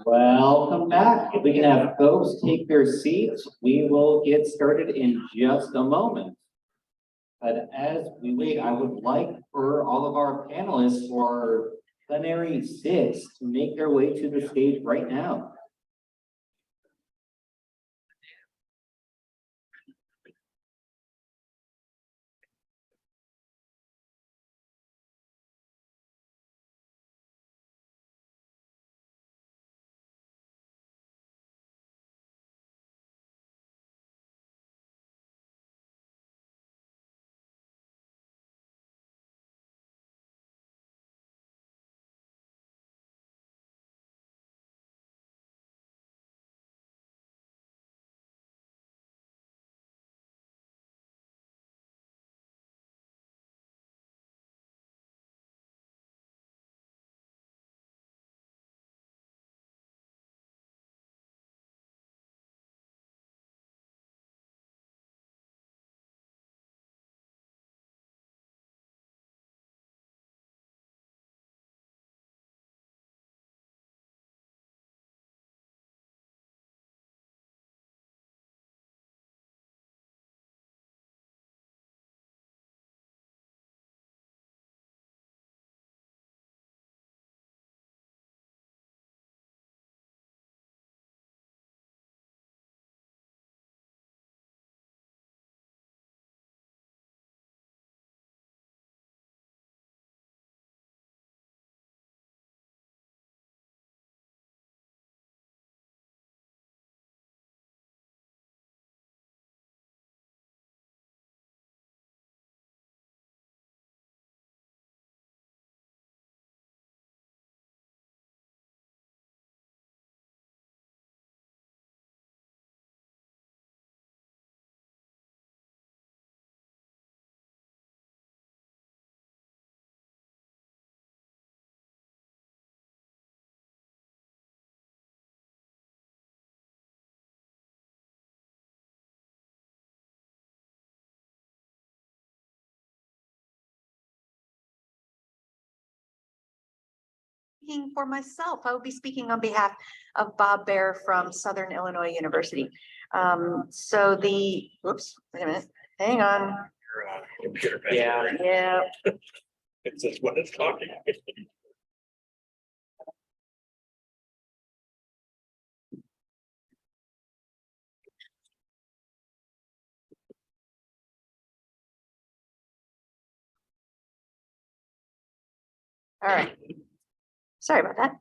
Welcome back. If we can have folks take their seats, we will get started in just a moment. But as we wait, I would like for all of our panelists for Plenary 6 to make their way to the stage right now. For myself, I will be speaking on behalf of Bob Baer from Southern Illinois University. So the, whoops, wait a minute, hang on. Yeah. It says what it's talking. All right. Sorry about that.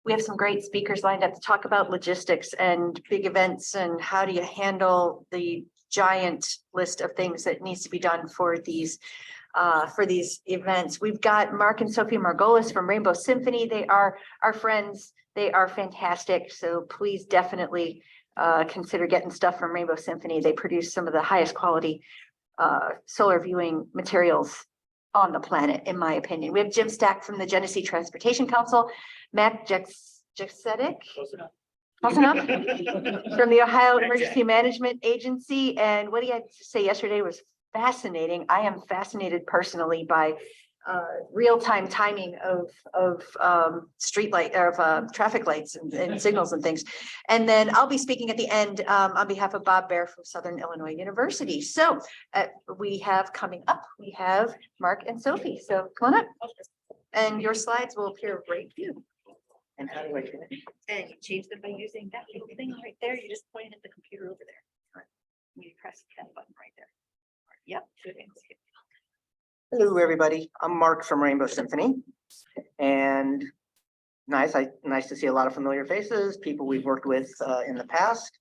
We have some great speakers lined up to talk about logistics and big events and how do you handle the giant list of things that needs to be done for these events. We've got Mark and Sophie Margolis from Rainbow Symphony. They are our friends. They are fantastic. So please definitely consider getting stuff from Rainbow Symphony. They produce some of the highest quality solar viewing materials on the planet, in my opinion. We have Jim Stack from the Genesee Transportation Council, Matt Jaksetic, close enough, from the Ohio Emergency Management Agency. And what he had to say yesterday was fascinating. I am fascinated personally by real-time timing of street light of traffic lights and signals and things. And then I'll be speaking at the end on behalf of Bob Baer from Southern Illinois University. So we have coming up, we have Mark and Sophie. So come on up. And your slides will appear right here. And how do I do it? And you change them by using that little thing right there. You just point at the computer over there. You Hello, everybody. I'm Mark from Rainbow Symphony. And nice to see a lot of familiar faces, people we've worked with in the past.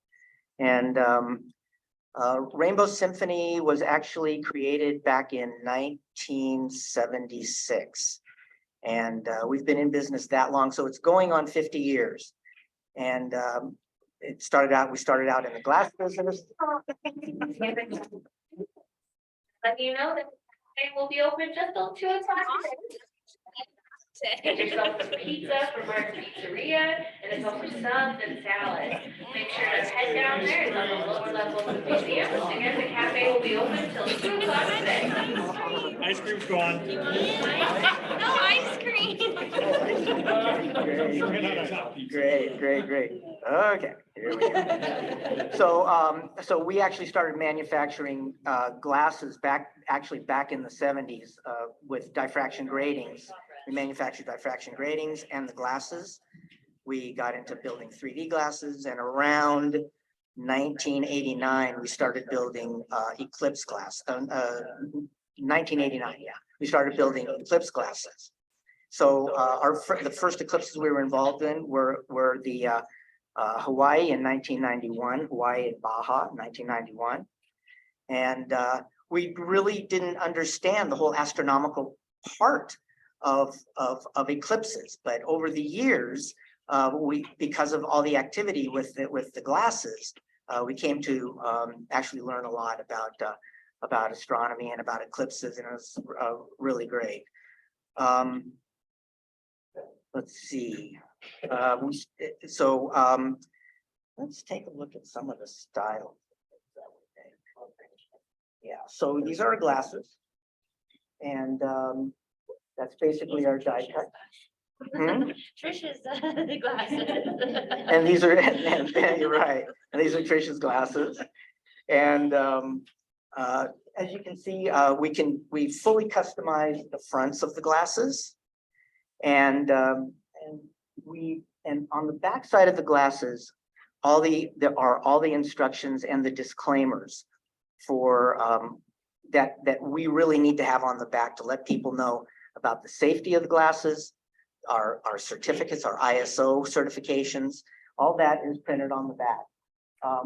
And Rainbow Symphony was actually created back in 1976. And we've been in business that long, so it's going on 50 years. And we started out in the glass business. Let you know that they will be open just till 2 o'clock. Get yourself some pizza from our pizzeria and a couple of subs and salad. Make sure to head down there. It's on the lower level of the museum. Again, the cafe will be open till 2 o'clock today. Ice cream's gone. No ice cream. Great. Okay, here we go. So we actually started manufacturing glasses back in the 70s with diffraction gratings. We manufactured diffraction gratings and the glasses. We got into building 3D glasses, and around 1989 we started building Eclipse glass. 1989, yeah, we started building Eclipse glasses. So the first eclipses we were involved in were the Hawaii in 1991, Hawaii and Baja in 1991. And we really didn't understand the whole astronomical part of eclipses. But over the years, because of all the activity with the glasses, we came to actually learn a lot about astronomy and about eclipses, and it was really great. Let's see. Let's take a look at some of the styles. Yeah, so these are our glasses, and that's basically our die cut. Trish's glasses. And these are, and you're right, and these are Trish's glasses. And as you can see, we fully customize the fronts of the glasses, and on the back side of the glasses, there are all the instructions and the disclaimers for that we really need to have on the back to let people know about the safety of the glasses, our certificates, our ISO certifications. All that is printed on the back.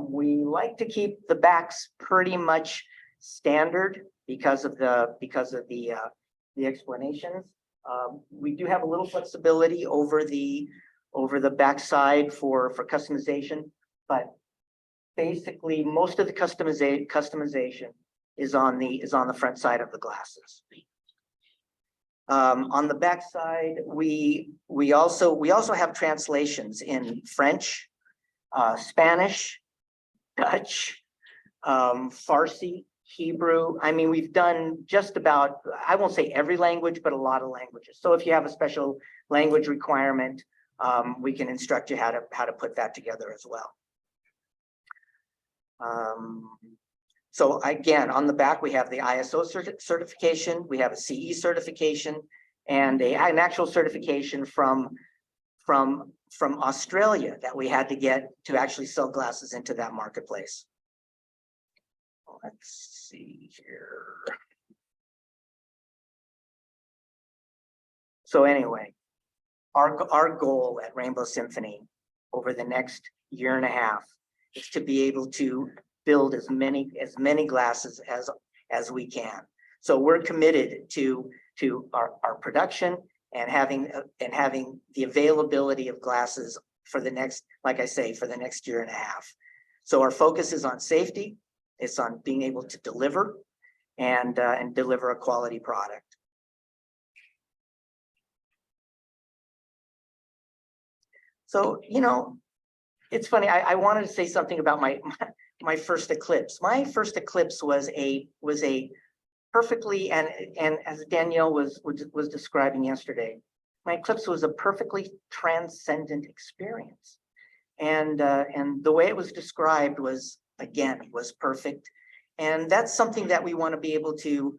We like to keep the backs pretty much standard because of the explanations. We do have a little flexibility over the backside for customization, but basically most of the customization is on the front side of the glasses. On the back side, we also have translations in French, Spanish, Dutch, Farsi, Hebrew. I mean, we've done just about, I won't say every language, but a lot of languages. So if you have a special language requirement, we can instruct you how to put that together as well. So again, on the back, we have the ISO certification, we have a CE certification, and an actual certification from Australia that we had to get to actually sell glasses into that marketplace. Let's see here. So anyway, our goal at Rainbow Symphony over the next year and a half is to be able to build as many glasses as we can. So we're committed to our production and having the availability of glasses for the next, like I say, for the next year and a half. So our focus is on safety. It's on being able to deliver and deliver a quality product. So, you know, it's funny. I wanted to say something about my first eclipse. My first eclipse was a perfectly, and as Danielle was describing yesterday, my eclipse was a perfectly transcendent experience. And the way it was described was perfect. And that's something that we want to be able to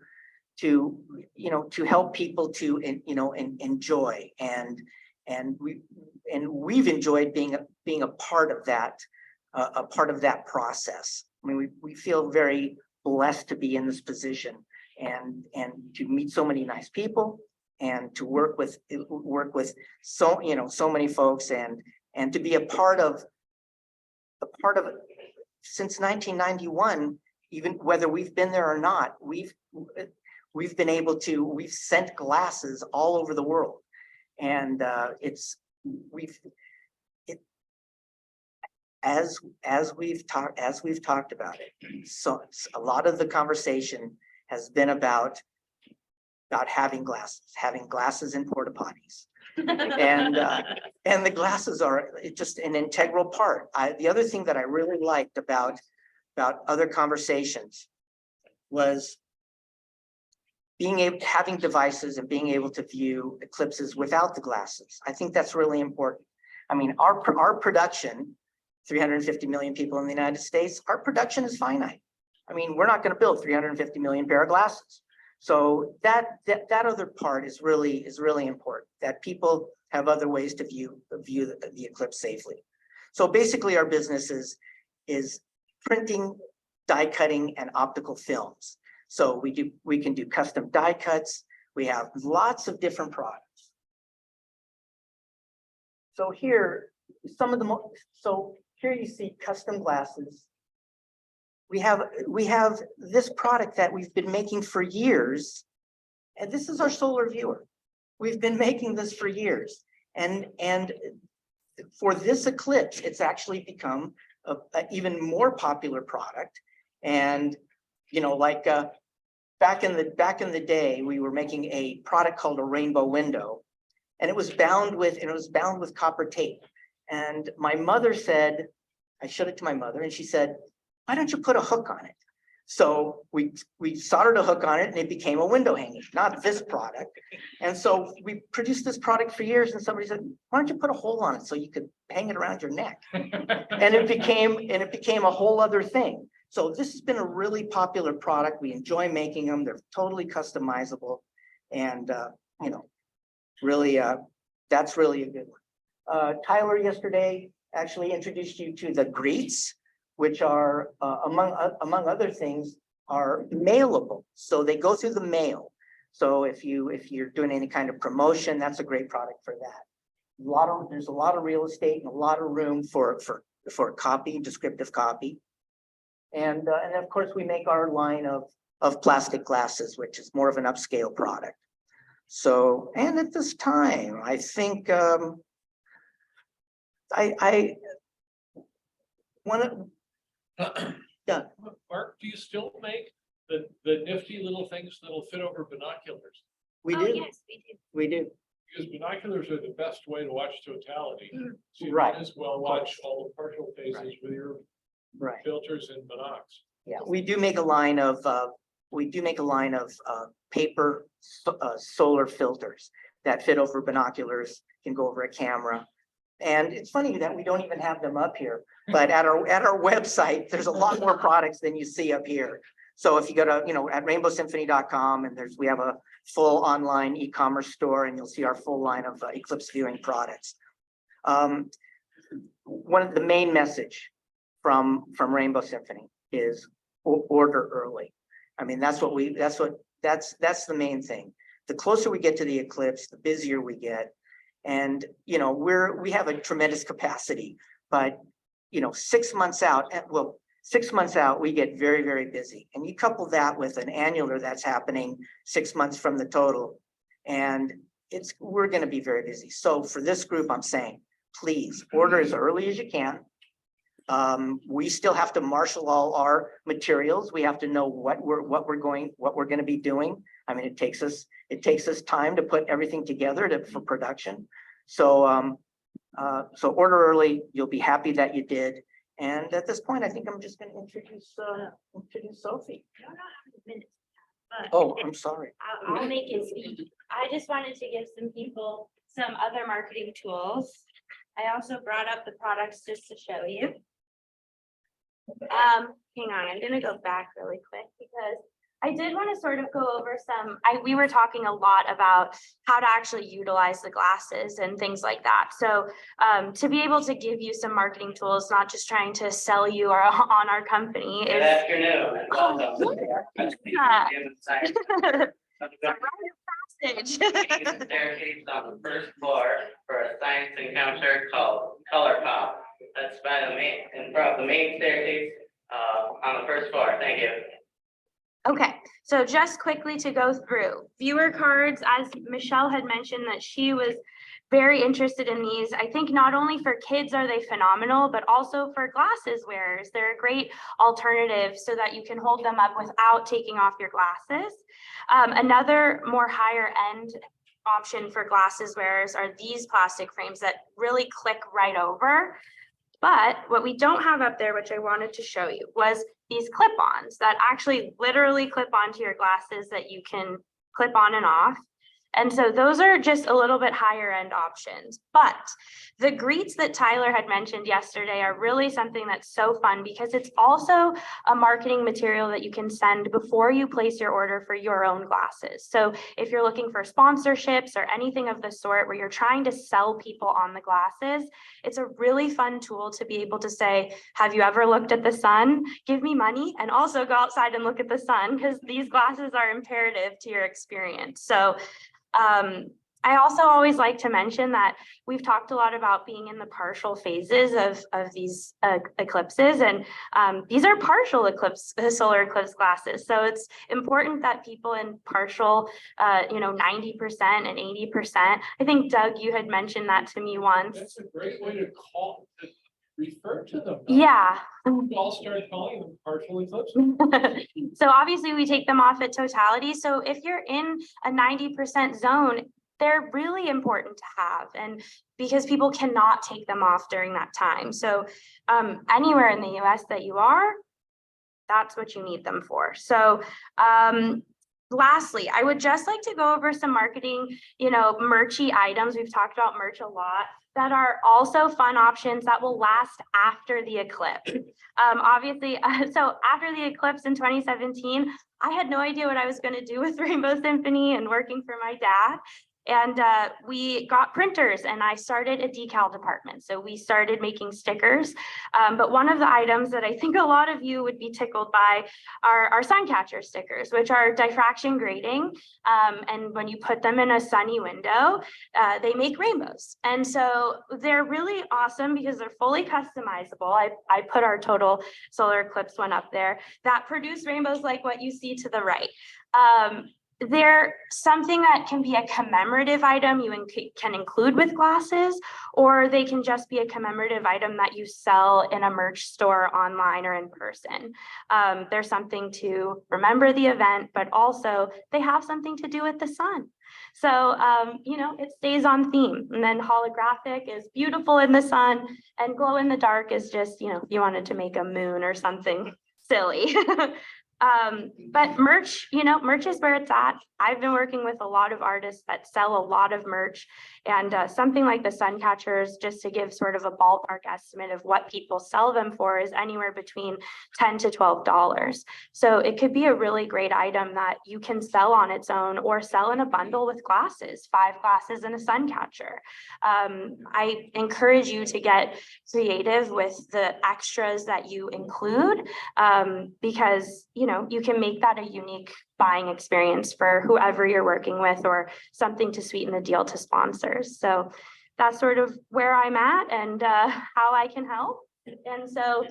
help people to enjoy. And we've enjoyed being a part of that, process. I mean, we feel very blessed to be in this position and to meet so many nice people and to work with so, you know, so many folks and to be a part of since 1991, even whether we've been there or not, we've been able to, we've sent glasses all over the world. And as we've talked about it, so a lot of the conversation has been about having glasses in porta potties. And the glasses are just an integral part. The other thing that I really liked about other conversations was having devices and being able to view eclipses without the glasses. I think that's really important. I mean, our production, 350 million people in the United States, our production is finite. I mean, we're not going to build 350 million pair of glasses. So that other part is really important, that people have other ways to view the eclipse safely. So basically our business is printing, die cutting, and optical films. So we can do custom die cuts. We have lots of different products. So here, here you see custom glasses. We have this product that we've been making for years, and this is our solar viewer. We've been making this for years, and for this eclipse, it's actually become a even more popular product. And you know, like back in the day, we were making a product called a rainbow window, and it was bound with copper tape. And my mother said, I showed it to my mother, and she said, why don't you put a hook on it? So we soldered a hook on it and it became a window hanger, not this product. And so we produced this product for years, and somebody said, why don't you put a hole on it so you could hang it around your neck? And it became a whole other thing. So this has been a really popular product. We enjoy making them. They're totally customizable. And you know, really, that's really a good one. Tyler yesterday actually introduced you to the greets, which are, among other things, are mailable. So they go through the mail. So if you're doing any kind of promotion, that's a great product for that. There's a lot of real estate and a lot of room for copy, descriptive copy. And of course we make our line of plastic glasses, which is more of an upscale product. So, and at this time, I think I want to. Yeah. Mark, do you still make the nifty little things that'll fit over binoculars? We do. Yes, we do. We do. Because binoculars are the best way to watch totality. So you Right. might as well watch all the partial phases Right. with your Right. filters and binocs. Yeah, we do make a line of paper solar filters that fit over binoculars, can go over a camera. And it's funny that we don't even have them up here, but at our website, there's a lot more products than you see up here. So if you go to, you know, at rainbowsymphony.com, and we have a full online e-commerce store, and you'll see our full line of eclipse viewing products. One of the main message from Rainbow Symphony is order early. I mean, that's the main thing. The closer we get to the eclipse, the busier we get. And, you know, we have a tremendous capacity, but, you know, 6 months out, we get very, very busy. And you couple that with an annular that's happening 6 months from the total, and we're going to be very busy. So for this group, I'm saying, please order as early as you can. We still have to marshal all our materials. We have to know what we're going to be doing. I mean, it takes us time to put everything together for production. So so order early. You'll be happy that you did. And at this point, I think I'm just going to introduce Sophie. I don't know how many minutes, but Oh, I'm sorry. I'll make it speak. I just wanted to give some people some other marketing tools. I also brought up the products just to show you. Hang on, I'm gonna go back really quick because I did want to sort of go over we were talking a lot about how to actually utilize the glasses and things like that. So to be able to give you some marketing tools, not just trying to sell you on our company Good is. afternoon. Welcome. Yeah. Meeting staircase on the first floor for a science encounter called Color Pop. That's by the main, in front of the main staircase, on the first floor. Thank you. Okay, so just quickly to go through viewer cards, as Michelle had mentioned that she was very interested in these. I think not only for kids are they phenomenal, but also for glasses wearers. They're a great alternative so that you can hold them up without taking off your glasses. Another more higher end option for glasses wearers are these plastic frames that really click right over. But what we don't have up there, which I wanted to show you, was these clip-ons that actually literally clip onto your glasses that you can clip on and off. And so those are just a little bit higher end options. But the greets that Tyler had mentioned yesterday are really something that's so fun because it's also a marketing material that you can send before you place your order for your own glasses. So if you're looking for sponsorships or anything of the sort where you're trying to sell people on the glasses, it's a really fun tool to be able to say, have you ever looked at the sun? Give me money and also go outside and look at the sun because these glasses are imperative to your experience. So I also always like to mention that we've talked a lot about being in the partial phases of these eclipses, and these are partial eclipse, solar eclipse glasses. So it's important that people in partial, 90% and 80%. I think Doug, you had mentioned that to me once. That's a great way to refer to them. Yeah. We all start calling them partial eclipses. So obviously we take them off at totality. So if you're in a 90% zone, they're really important to have, and because people cannot take them off during that time. So anywhere in the US that you are, that's what you need them for. So lastly, I would just like to go over some marketing, merchy items. We've talked about merch a lot that are also fun options that will last after the eclipse. Obviously, so after the eclipse in 2017, I had no idea what I was going to do with Rainbow Symphony and working for my dad. And we got printers and I started a decal department. So we started making stickers. But one of the items that I think a lot of you would be tickled by are our sun catcher stickers, which are diffraction grating. And when you put them in a sunny window, they make rainbows. And so they're really awesome because they're fully customizable. I put our total solar eclipse one up there that produce rainbows like what you see to the right. They're something that can be a commemorative item you can include with glasses, or they can just be a commemorative item that you sell in a merch store online or in person. There's something to remember the event, but also they have something to do with the sun. So, it stays on theme. And then holographic is beautiful in the sun, and glow in the dark is just, if you wanted to make a moon or something silly. But merch, merch is where it's at. I've been working with a lot of artists that sell a lot of merch, and something like the sun catchers, just to give sort of a ballpark estimate of what people sell them for, is anywhere between $10 to $12. So it could be a really great item that you can sell on its own or sell in a bundle with glasses, 5 glasses and a sun catcher. I encourage you to get creative with the extras that you include, because you can make that a unique buying experience for whoever you're working with, or something to sweeten the deal to sponsors. So that's sort of where I'm at and how I can help. And so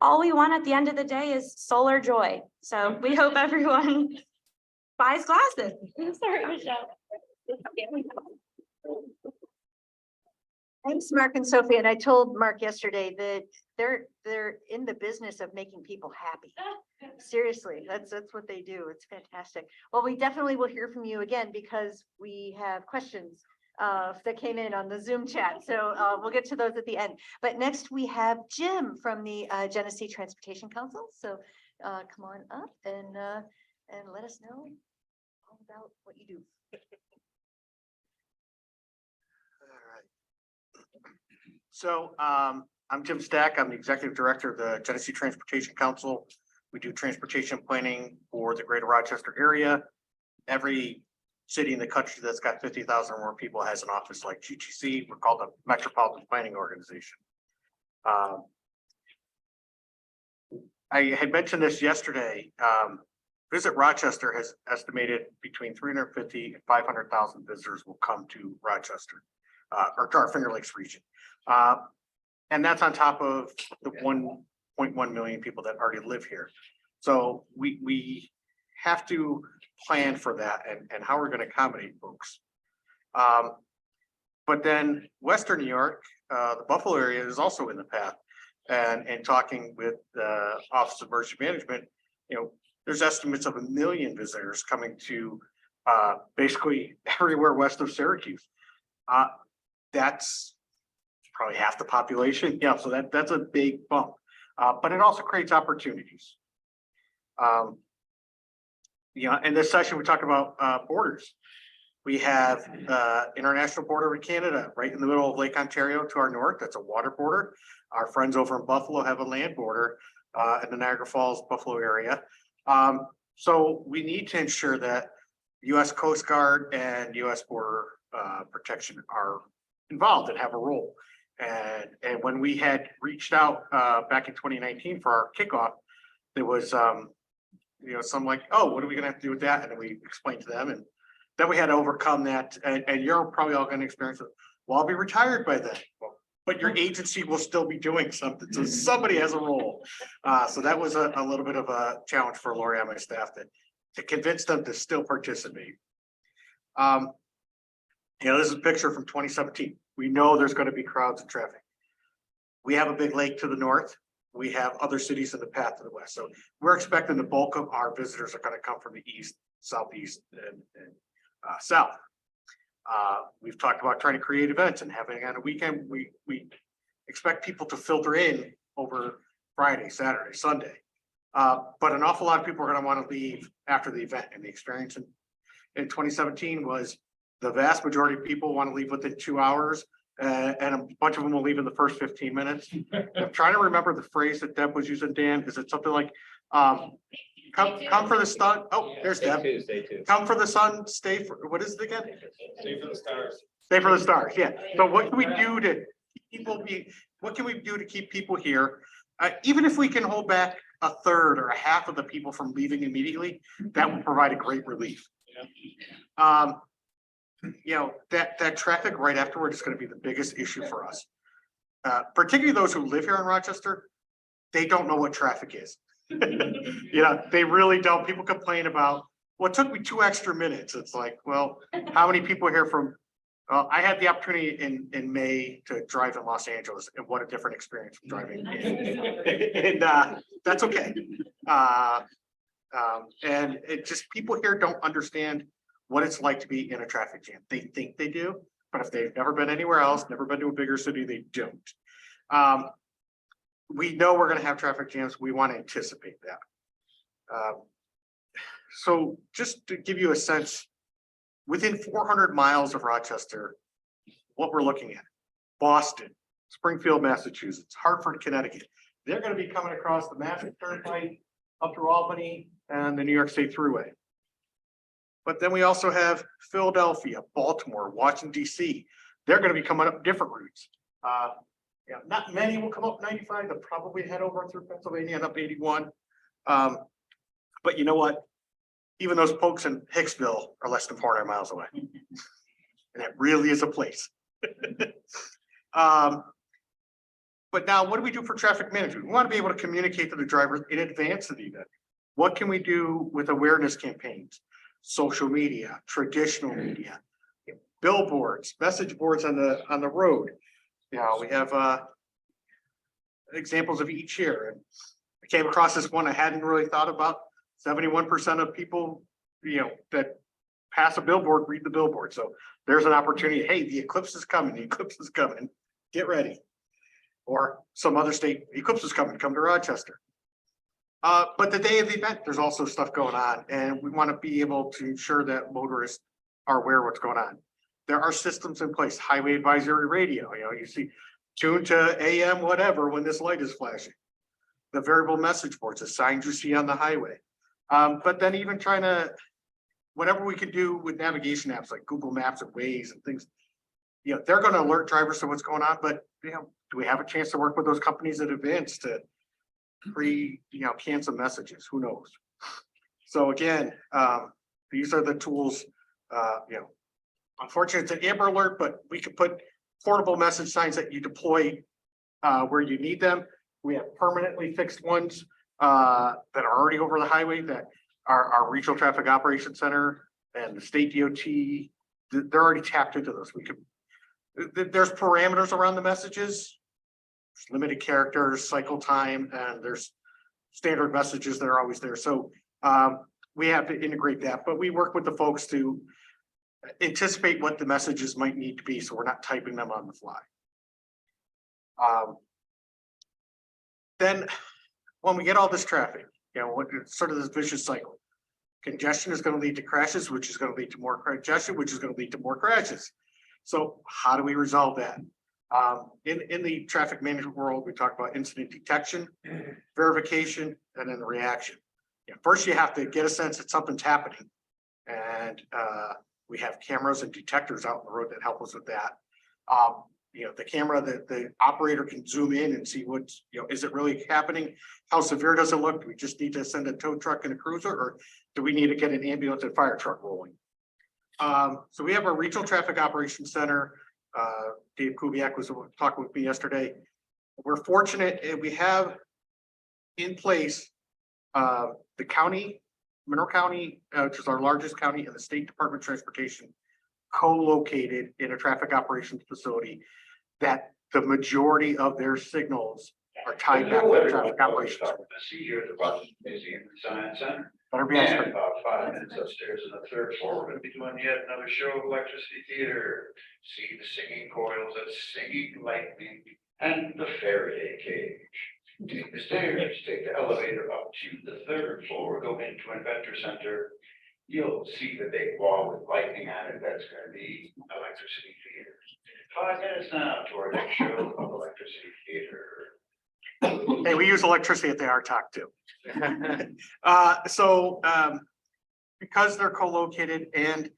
all we want at the end of the day is solar joy. So we hope everyone buys glasses. Sorry, Michelle. Thanks, Mark and Sophie. And I told Mark yesterday that they're in the business of making people happy. Seriously, that's what they do. It's fantastic. Well, we definitely will hear from you again because we have questions that came in on the Zoom chat. So we'll get to those at the end. But next we have Jim from the Genesee Transportation Council. So come on up and let us know all about what you do. So I'm Jim Stack. I'm the Executive Director of the Genesee Transportation Council. We do transportation planning for the greater Rochester area. Every city in the country that's got 50,000 or more people has an office like GTC. We're called a Metropolitan Planning Organization. I had mentioned this yesterday. Visit Rochester has estimated between 350 and 500,000 visitors will come to Rochester, or to our Finger Lakes region. And that's on top of the 1.1 million people that already live here. So we have to plan for that and how we're going to accommodate folks. But then Western New York, the Buffalo area is also in the path. And talking with the Office of Emergency Management, there's estimates of 1 million visitors coming to basically everywhere west of Syracuse. That's probably half the population. Yeah, so that's a big bump. But it also creates opportunities. In this session, we talk about borders. We have international border with Canada right in the middle of Lake Ontario to our north. That's a water border. Our friends over in Buffalo have a land border in the Niagara Falls, Buffalo area. So we need to ensure that U.S. Coast Guard and U.S. Border Protection are involved and have a role. And when we had reached out back in 2019 for our kickoff, there was some like, oh, what are we going to have to do with that? And then we explained to them, and then we had to overcome that. And you're probably all going to experience it. Well, I'll be retired by then. Well, but your agency will still be doing something. So somebody has a role. So that was a little bit of a challenge for Lori and my staff to convince them to still participate. This is a picture from 2017. We know there's going to be crowds and traffic. We have a big lake to the north. We have other cities in the path to the west. So we're expecting the bulk of our visitors are going to come from the east, southeast, and south. We've talked about trying to create events and having on a weekend. We expect people to filter in over Friday, Saturday, Sunday. But an awful lot of people are going to want to leave after the event. And the experience in 2017 was the vast majority of people want to leave within 2 hours. And a bunch of them will leave in the first 15 minutes. I'm trying to remember the phrase that Deb was using, Dan. Is it something like, come for the sun? Oh, there's Deb. Stay tuned. Come for the sun, stay for, what is it again? Stay for the stars. Stay for the stars, yeah. So what can we do to keep people what can we do to keep people here? Even if we can hold back a third or a half of the people from leaving immediately, that would provide a great relief. That traffic right afterward is going to be the biggest issue for us. Particularly those who live here in Rochester, they don't know what traffic is. They really don't. People complain about, well, it took me 2 extra minutes. It's like, well, how many people are here from, I had the opportunity in May to drive in Los Angeles, and what a different experience from driving. And that's okay. And it just, people here don't understand what it's like to be in a traffic jam. They think they do, but if they've never been anywhere else, never been to a bigger city, they don't. We know we're going to have traffic jams. We want to anticipate that. So just to give you a sense, within 400 miles of Rochester, what we're looking at: Boston, Springfield, Massachusetts, Hartford, Connecticut. They're going to be coming across the Mass Turnpike up through Albany and the New York State Thruway. But then we also have Philadelphia, Baltimore, Washington, D.C. They're going to be coming up different routes. Not many will come up 95. They'll probably head over through Pennsylvania and up 81. But you know what? Even those folks in Hicksville are less than 400 miles away. And it really is a place. But now, what do we do for traffic management? We want to be able to communicate to the drivers in advance of the event. What can we do with awareness campaigns? Social media, traditional media, billboards, message boards on the road. We have examples of each here. And I came across this one I hadn't really thought about. 71% of people, that pass a billboard, read the billboard. So there's an opportunity. Hey, the eclipse is coming. The eclipse is coming. Get ready. Or some other state, the eclipse is coming. Come to Rochester. But the day of the event, there's also stuff going on, and we want to be able to ensure that motorists are aware of what's going on. There are systems in place, highway advisory radio. You see, tune to AM whatever when this light is flashing. the variable message boards, the signs you see on the highway. But then even trying to, whatever we can do with navigation apps like Google Maps and Waze and things, you know, they're going to alert drivers to what's going on, but you know, do we have a chance to work with those companies in advance to cancel messages? Who knows? So again, these are the tools, unfortunately, it's an Amber Alert, but we could put portable message signs that you deploy where you need them. We have permanently fixed ones that are already over the highway that our regional traffic operations center and the state DOT, they're already tapped into those. We could, there's parameters around the messages, there's limited characters, cycle time, and there's standard messages that are always there. So we have to integrate that, but we work with the folks to anticipate what the messages might need to be, so we're not typing them on the fly. Then when we get all this traffic, sort of this vicious cycle, congestion is going to lead to crashes, which is going to lead to more congestion, which is going to lead to more crashes. So how do we resolve that? In the traffic management world, we talk about incident detection, verification, and then the reaction. First, you have to get a sense that something's happening, and we have cameras and detectors out on the road that help us with that. The camera, the operator can zoom in and see what's, is it really happening? How severe does it look? Do we just need to send a tow truck and a cruiser, or do we need to get an ambulance and fire truck rolling? So we have our regional traffic operations center. Dave Kubiak was talking with me yesterday. We're fortunate, and we have in place the county, Monroe County, which is our largest county, and the State Department of Transportation co-located in a traffic operations facility that the majority of their signals are tied back to the traffic operations. See here at the Boston Museum and Science Center. Better be And asked. about 5 minutes upstairs on the third floor, we're gonna be doing yet another show of electricity theater. See the singing coils and singing lightning and the Faraday cage. Take the stairs, take the elevator up to the third floor, go into Inventor Center. You'll see the big wall with lightning on it. That's gonna be electricity theater. 5 minutes now to our next show of electricity theater. Hey, we use electricity at the RTOC too. Because they're co-located and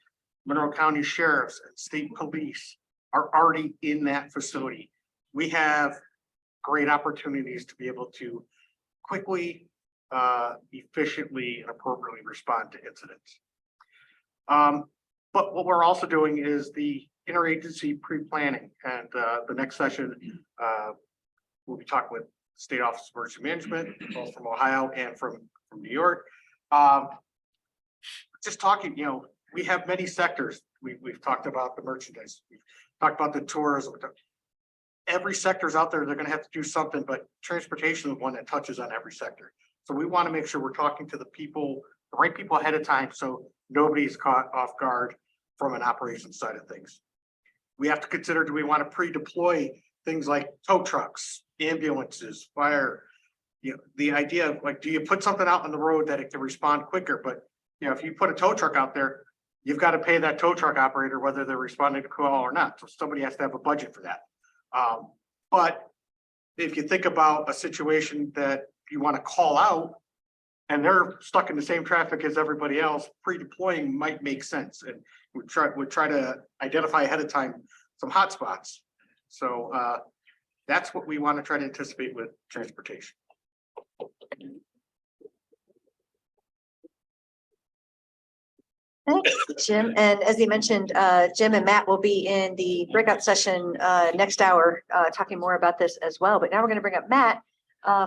Monroe County sheriffs and state police are already in that facility, we have great opportunities to be able to quickly, efficiently, and appropriately respond to incidents. But what we're also doing is the interagency pre-planning, and the next session, we'll be talking with State Office of Emergency Management, both from Ohio and from New York. Just talking, we have many sectors. We've talked about the merchandise, we've talked about the tourism. Every sector's out there, they're going to have to do something, but transportation is one that touches on every sector. So we want to make sure we're talking to the right people ahead of time, so nobody's caught off guard from an operations side of things. We have to consider, do we want to pre-deploy things like tow trucks, ambulances, fire? The idea of do you put something out on the road that it can respond quicker? But if you put a tow truck out there, you've got to pay that tow truck operator whether they're responding to call or not. So somebody has to have a budget for that. But if you think about a situation that you want to call out and they're stuck in the same traffic as everybody else, pre-deploying might make sense. And we try to identify ahead of time some hot spots. So that's what we want to try to anticipate with transportation. Thanks, Jim. And as he mentioned, Jim and Matt will be in the breakout session next hour, talking more about this as well. But now we're going to bring up Matt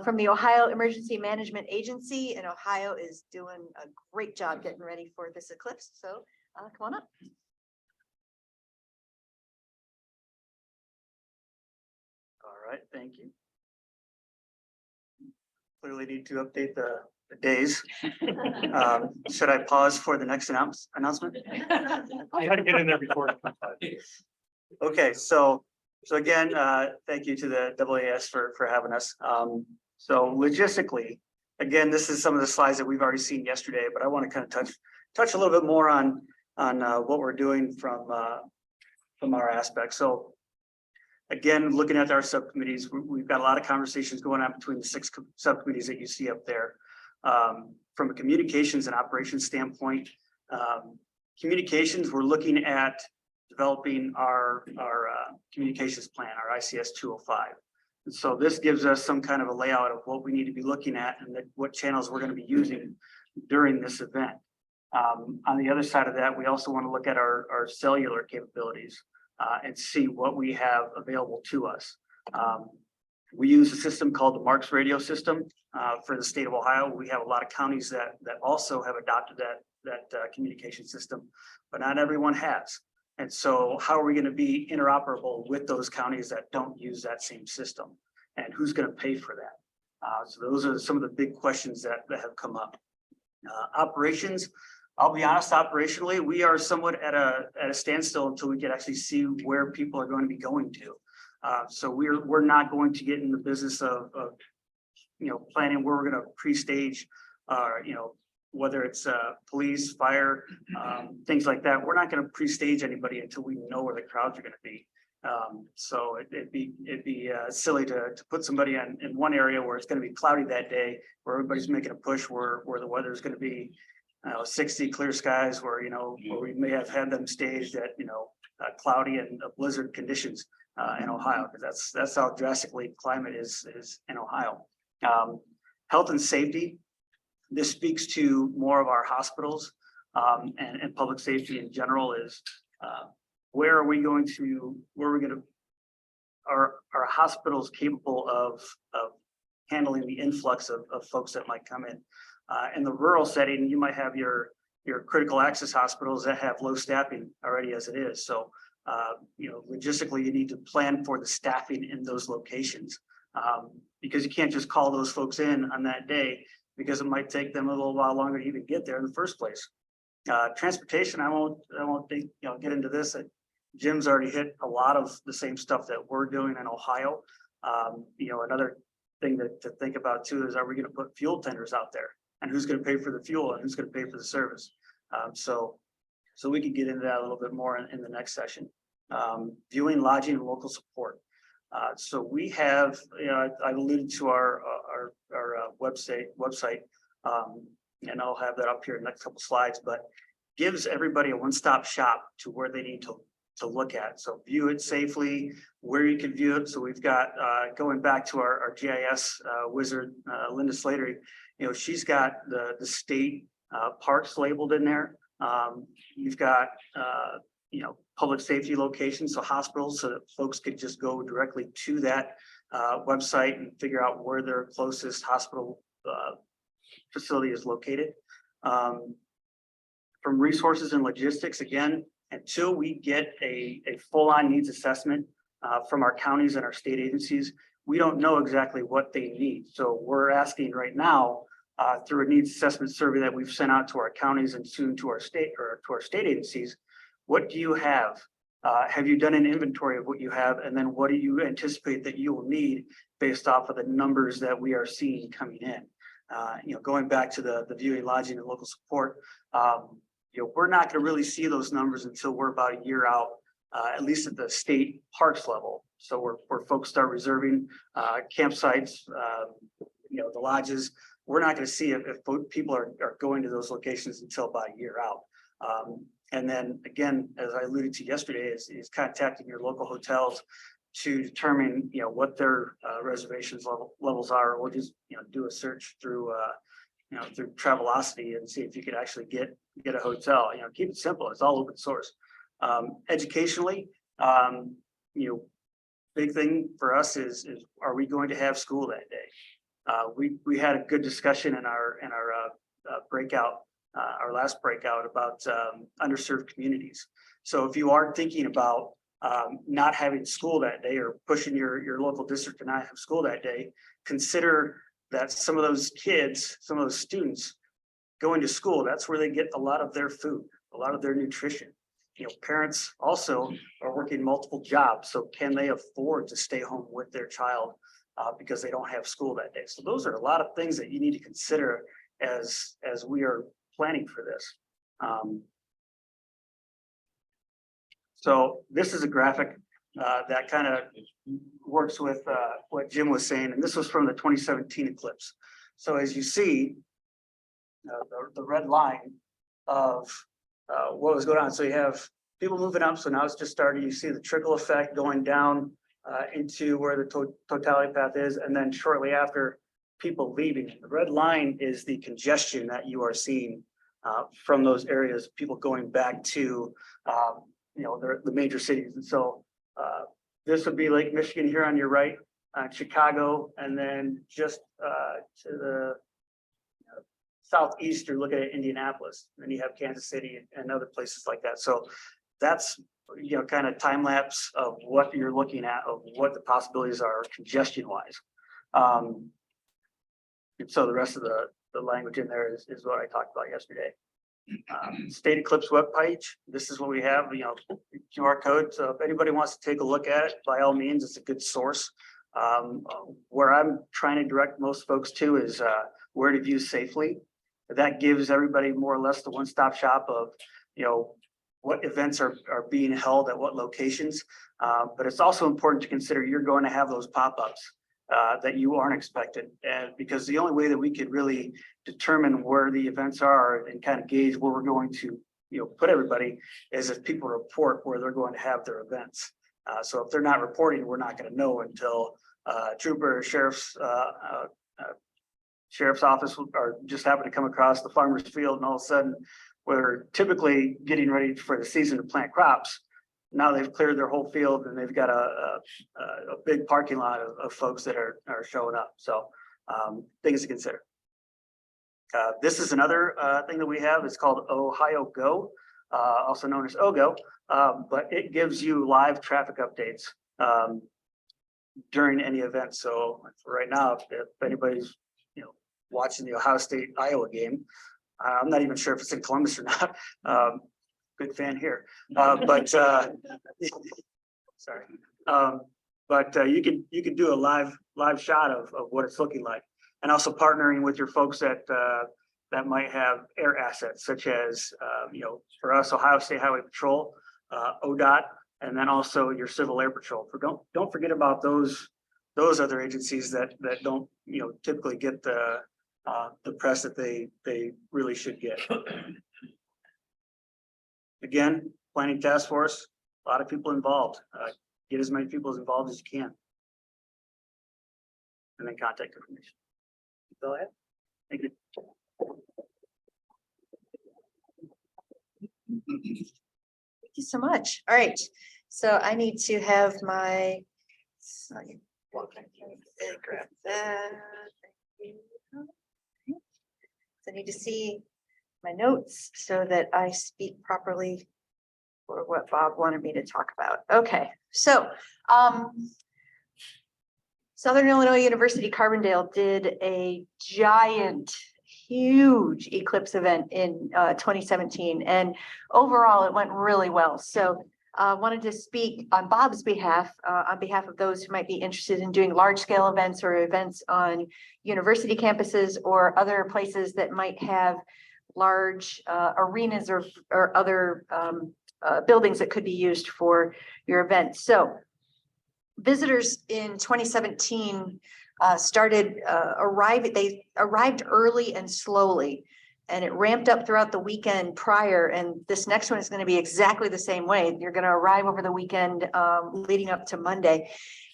from the Ohio Emergency Management Agency, and Ohio is doing a great job getting ready for this eclipse. So come on up. All right, thank you. Clearly need to update the days. Should I pause for the next announcement? I had to get in there before. Okay, so again, thank you to the AAS for having us. So logistically, again, this is some of the slides that we've already seen yesterday, but I want to kind of touch a little bit more on what we're doing from our aspect. So again, looking at our subcommittees, we've got a lot of conversations going on between the 6 subcommittees that you see up there. From a communications and operations standpoint, communications, we're looking at developing our communications plan, our ICS 205. And so this gives us some kind of a layout of what we need to be looking at and what channels we're going to be using during this event. On the other side of that, we also want to look at our cellular capabilities and see what we have available to us. We use a system called the Marks radio system for the state of Ohio. We have a lot of counties that also have adopted that communication system, but not everyone has. And so how are we going to be interoperable with those counties that don't use that same system? And who's going to pay for that? So those are some of the big questions that have come up. Operations, I'll be honest, operationally, we are somewhat at a standstill until we can actually see where people are going to be going to. So we're not going to get in the business of planning where we're going to pre-stage, whether it's police, fire, things like that. We're not going to pre-stage anybody until we know where the crowds are going to be. So it'd be silly to put somebody in one area where it's going to be cloudy that day, where everybody's making a push, where the weather is going to be 60 clear skies, where we may have had them staged at cloudy and blizzard conditions in Ohio, because that's how drastically climate is in Ohio. Health and safety. This speaks to more of our hospitals and public safety in general. Is where are we going to are hospitals capable of handling the influx of folks that might come in the rural setting? You might have your critical access hospitals that have low staffing already as it is. So logistically, you need to plan for the staffing in those locations, because you can't just call those folks in on that day, because it might take them a little while longer to even get there in the first place. Transportation, I won't get into this. Jim's already hit a lot of the same stuff that we're doing in Ohio. Another thing to think about too is, are we going to put fuel tenders out there, and who's going to pay for the fuel and who's going to pay for the service? So we can get into that a little bit more in the next session. Viewing, lodging, and local support. So we have, I alluded to our website, and I'll have that up here in the next couple slides, but gives everybody a one-stop shop to where they need to look at. So view it safely, where you can view it. So we've got, going back to our GIS wizard, Linda Slatery, she's got the state parks labeled in there. You've got, public safety locations, so hospitals, so that folks could just go directly to that website and figure out where their closest hospital facility is located. From resources and logistics, again, until we get a full-on needs assessment from our counties and our state agencies, we don't know exactly what they need. So we're asking right now through a needs assessment survey that we've sent out to our counties and soon to our state agencies. What do you have? Have you done an inventory of what you have? And then what do you anticipate that you will need based off of the numbers that we are seeing coming in? Going back to the viewing, lodging, and local support, we're not going to really see those numbers until we're about a year out, at least at the state parks level. So where folks start reserving campsites, the lodges. We're not going to see if people are going to those locations until about a year out. And then again, as I alluded to yesterday, is contacting your local hotels to determine what their reservations levels are, or just do a search through through Travelocity and see if you could actually get a hotel. Keep it simple. It's all open source. Educationally, big thing for us is are we going to have school that day? We had a good discussion in our breakout. Our last breakout about underserved communities. So if you are thinking about not having school that day, or pushing your local district to not have school that day, consider that some of those kids, some of those students going to school, that's where they get a lot of their food, a lot of their nutrition. Parents also are working multiple jobs. So can they afford to stay home with their child because they don't have school that day? So those are a lot of things that you need to consider as we are planning for this. So this is a graphic. that kind of works with what Jim was saying, and this was from the 2017 eclipse. So as you see, the red line of what was going on. So you have people moving up. So now it's just starting. You see the trickle effect going down into where the totality path is, and then shortly after, people leaving. The red line is the congestion that you are seeing from those areas. People going back to the major cities, and so this would be Lake Michigan here on your right, Chicago, and then just to the southeast, you're looking at Indianapolis. And then you have Kansas City and other places like that. So that's kind of time lapse of what you're looking at, of what the possibilities are congestion wise. And so the rest of the language in there is what I talked about yesterday. State Eclipse webpage. This is what we have, QR code. So if anybody wants to take a look at it, by all means, it's a good source. Where I'm trying to direct most folks to is where to view safely. That gives everybody more or less the one-stop shop of, what events are being held at what locations. But it's also important to consider you're going to have those pop-ups that you aren't expected. And because the only way that we could really determine where the events are and kind of gauge where we're going to, put everybody is if people report where they're going to have their events. So if they're not reporting, we're not going to know until trooper or sheriff's office or just happen to come across the farmer's field, and all of a sudden we're typically getting ready for the season to plant crops. Now they've cleared their whole field and they've got a big parking lot of folks that are showing up. So things to consider. This is another thing that we have. It's called Ohio Go, also known as OGO, but it gives you live traffic updates during any event. So right now, if anybody's watching the Ohio State Iowa game, I'm not even sure if it's in Columbus or not. Good fan here, but sorry. But you can do a live shot of what it's looking like, and also partnering with your folks that might have air assets, such as for us, Ohio State Highway Patrol, ODOT, and then also your Civil Air Patrol. Don't forget about those other agencies that don't typically get the press that they really should get. Again, planning task force, a lot of people involved. Get as many people involved as you can. And then contact information. Go ahead. Thank you. Thank you so much. All right. So I need to have my, grab that. So I need to see my notes so that I speak properly for what Bob wanted me to talk about. Okay, so Southern Illinois University Carbondale did a giant, huge eclipse event in 2017, and overall it went really well. So wanted to speak on Bob's behalf, on behalf of those who might be interested in doing large scale events or events on university campuses or other places that might have large arenas or other buildings that could be used for your event. So visitors in 2017 they arrived early and slowly, and it ramped up throughout the weekend prior. And this next one is going to be exactly the same way. You're going to arrive over the weekend leading up to Monday.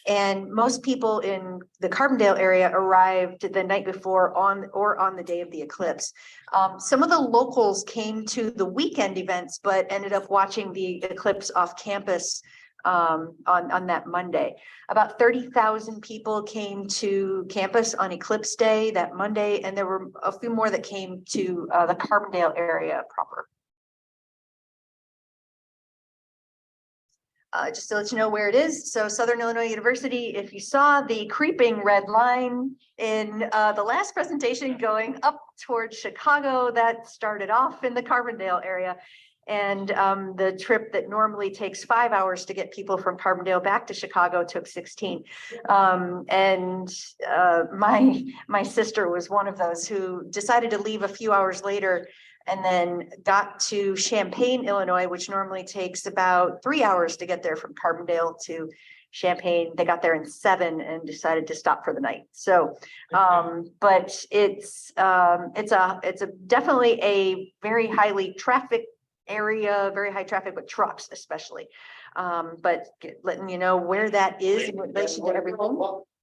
And most people in the Carbondale area arrived the night before on the day of the eclipse. Some of the locals came to the weekend events, but ended up watching the eclipse off campus on that Monday. About 30,000 people came to campus on Eclipse Day that Monday, and there were a few more that came to the Carbondale area proper. Just to let you know where it is. So Southern Illinois University, if you saw the creeping red line in the last presentation going up towards Chicago, that started off in the Carbondale area. And the trip that normally takes 5 hours to get people from Carbondale back to Chicago took 16. My sister was one of those who decided to leave a few hours later and then got to Champaign, Illinois, which normally takes about 3 hours to get there from Carbondale to Champaign. They got there in 7 and decided to stop for the night. So, but it's definitely a very highly trafficked area, very high traffic with trucks especially. But letting you know where that is in relation to everything.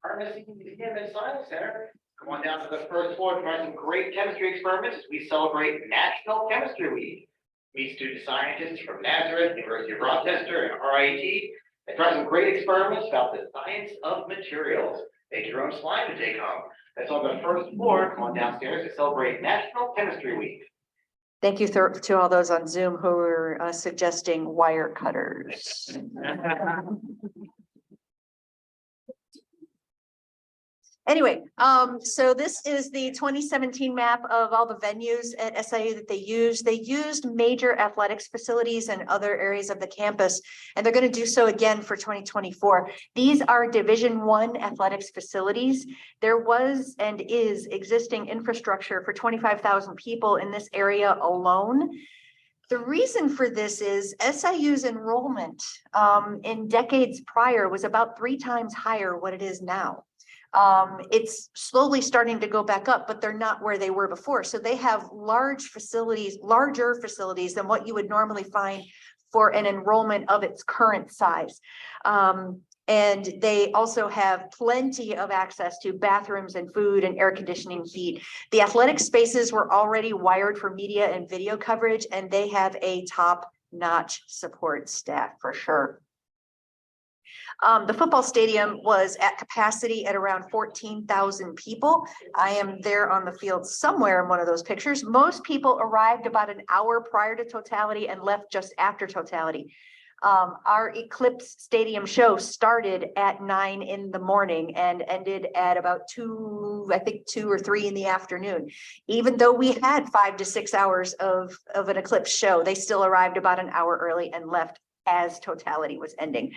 Pharmacy and Science Center. Come on down to the first floor to try some great chemistry experiments as we celebrate National Chemistry Week. Meet student scientists from Nazareth, University of Rochester, and RIT. They try some great experiments about the science of materials. Make your own slime to take home. That's on the first floor. Come on downstairs to celebrate National Chemistry Week. Thank you to all those on Zoom who were suggesting wire cutters. Anyway, so this is the 2017 map of all the venues at SIU that they used. They used major athletics facilities and other areas of the campus, and they're going to do so again for 2024. These are Division I athletics facilities. There was and is existing infrastructure for 25,000 people in this area alone. The reason for this is SIU's enrollment in decades prior was about 3 times higher what it is now. It's slowly starting to go back up, but they're not where they were before. So they have larger facilities than what you would normally find for an enrollment of its current size. And they also have plenty of access to bathrooms and food and air conditioning, heat. The athletic spaces were already wired for media and video coverage, and they have a top-notch support staff for sure. The football stadium was at capacity at around 14,000 people. I am there on the field somewhere in one of those pictures. Most people arrived about an hour prior to totality and left just after totality. Our Eclipse Stadium show started at 9 in the morning and ended at about 2 or 3 in the afternoon. Even though we had 5 to 6 hours of an Eclipse show, they still arrived about an hour early and left as totality was ending.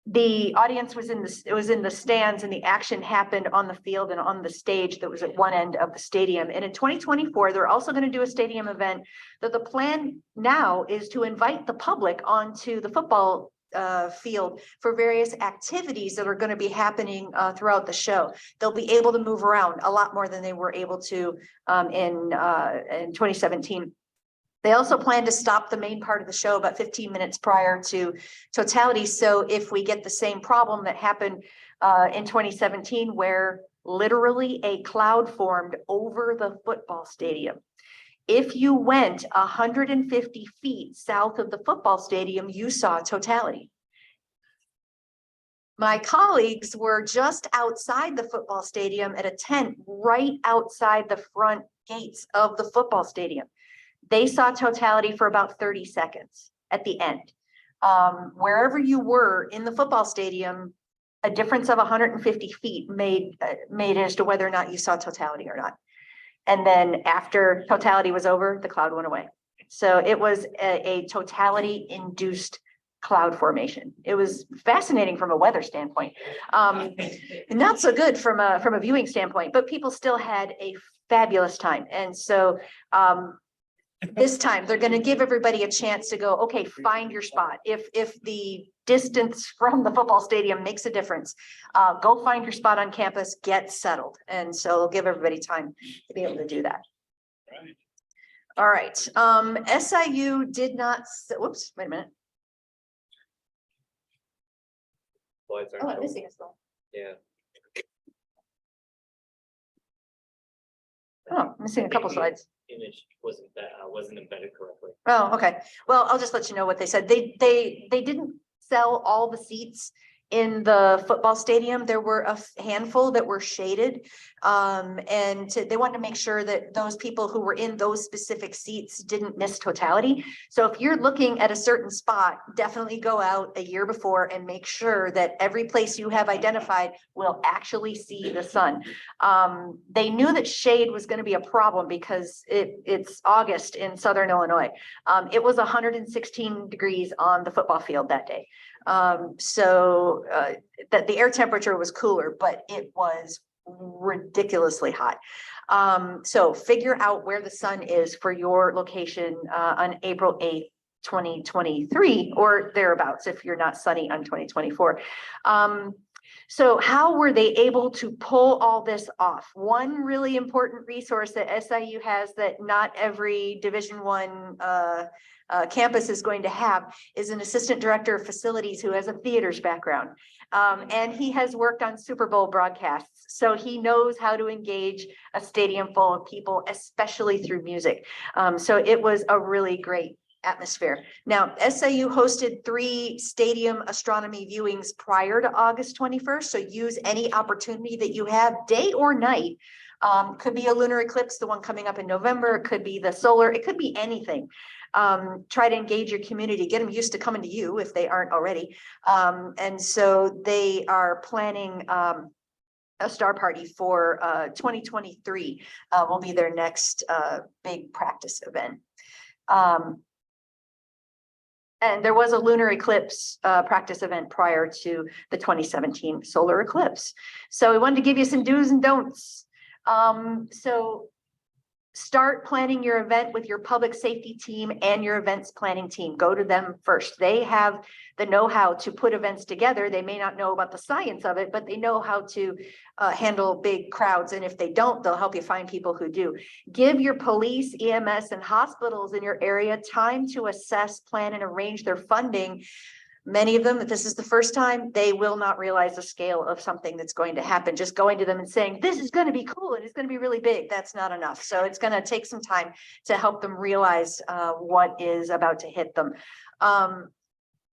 The audience was in the stands, and the action happened on the field and on the stage that was at one end of the stadium. And in 2024, they're also going to do a stadium event that the plan now is to invite the public onto the football field for various activities that are going to be happening throughout the show. They'll be able to move around a lot more than they were able to in 2017. They also plan to stop the main part of the show about 15 minutes prior to totality. So if we get the same problem that happened in 2017, where literally a cloud formed over the football stadium, if you went 150 feet south of the football stadium, you saw totality. My colleagues were just outside the football stadium at a tent right outside the front gates of the football stadium. They saw totality for about 30 seconds at the end. Wherever you were in the football stadium, a difference of 150 feet made as to whether or not you saw totality or not. And then after totality was over, the cloud went away. So it was a totality induced cloud formation. It was fascinating from a weather standpoint. Not so good from a viewing standpoint, but people still had a fabulous time. And so this time they're going to give everybody a chance to go, okay, find your spot. If the distance from the football stadium makes a difference, go find your spot on campus, get settled. And so they'll give everybody time to be able to do that. Right. All right. SIU did not, whoops, wait a minute. Slides aren't Oh, I'm showing. missing a slide. Yeah. Oh, I'm missing a couple slides. Image wasn't embedded correctly. Oh, okay. Well, I'll just let you know what they said. They didn't sell all the seats In the football stadium, there were a handful that were shaded. They wanted to make sure that those people who were in those specific seats didn't miss totality. So if you're looking at a certain spot, definitely go out a year before and make sure that every place you have identified will actually see the sun. They knew that shade was going to be a problem because it's August in Southern Illinois. It was 116 degrees on the football field that day. That the air temperature was cooler, but it was ridiculously hot. So figure out where the sun is for your location on April 8th, 2023 or thereabouts if you're not sunny on 2024. So how were they able to pull all this off? One really important resource that SIU has that not every Division I campus is going to have is an assistant director of facilities who has a theaters background. And he has worked on Super Bowl broadcasts. So he knows how to engage a stadium full of people, especially through music. So it was a really great atmosphere. Now, SIU hosted 3 stadium astronomy viewings prior to August 21st. So use any opportunity that you have, day or night. Could be a lunar eclipse, the one coming up in November. It could be the solar. It could be anything. Try to engage your community, get them used to coming to you if they aren't already. And so they are planning a star party for 2023 will be their next big practice event. And there was a lunar eclipse practice event prior to the 2017 solar eclipse. So we wanted to give you some do's and don'ts. So start planning your event with your public safety team and your events planning team. Go to them first. They have the know-how to put events together. They may not know about the science of it, but they know how to handle big crowds. And if they don't, they'll help you find people who do. Give your police, EMS, and hospitals in your area time to assess, plan, and arrange their funding. Many of them, if this is the first time, they will not realize the scale of something that's going to happen. Just going to them and saying, this is going to be cool and it's going to be really big, that's not enough. So it's going to take some time to help them realize what is about to hit them.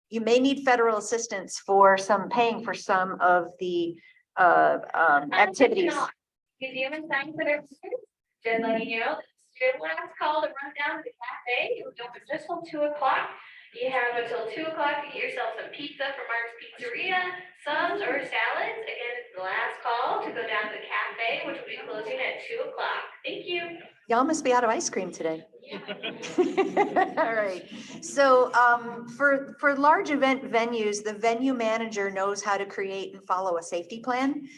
You may need federal assistance for paying for some of the activities. Museum and science center, just letting you know, it's your last call to run down to the cafe. It was open just till 2 o'clock. You have until 2 o'clock to get yourself some pizza from Mark's Pizzeria, subs or salads. Again, it's the last call to go down to the cafe, which will be closing at 2 o'clock. Thank you. Y'all must be out of ice cream today. All right. So for large event venues, the venue manager knows how to create and follow a safety plan.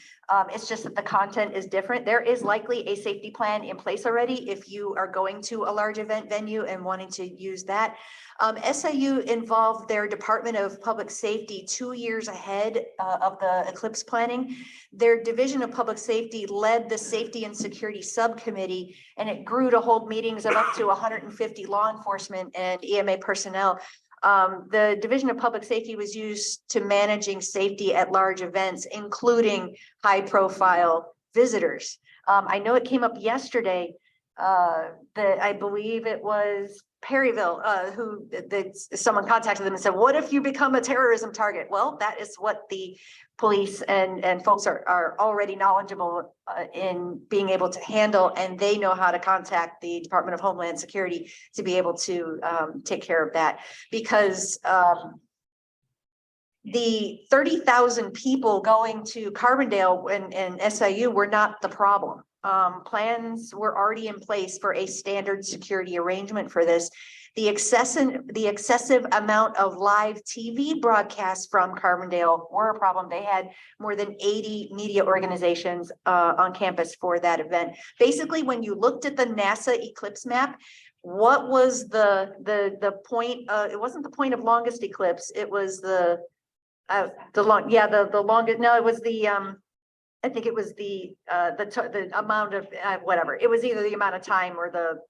It's just that the content is different. There is likely a safety plan in place already if you are going to a large event venue and wanting to use that. SIU involved their Department of Public Safety 2 years ahead of the eclipse planning. Their Division of Public Safety led the Safety and Security Subcommittee, and it grew to hold meetings of up to 150 law enforcement and EMA personnel. The Division of Public Safety was used to managing safety at large events, including high-profile visitors. I know it came up yesterday that I believe it was Perryville, someone contacted them and said, what if you become a terrorism target? Well, that is what the police and folks are already knowledgeable in being able to handle, and they know how to contact the Department of Homeland Security to be able to take care of that. Because the 30,000 people going to Carbondale and SIU were not the problem. Plans were already in place for a standard security arrangement for this. The excessive amount of live TV broadcasts from Carbondale were a problem. They had more than 80 media organizations on campus for that event. Basically, when you looked at the NASA eclipse map, what was the point? It wasn't the point of longest eclipse. It was the longest. No, it was the I think it was the amount of whatever. It was either the amount of time or the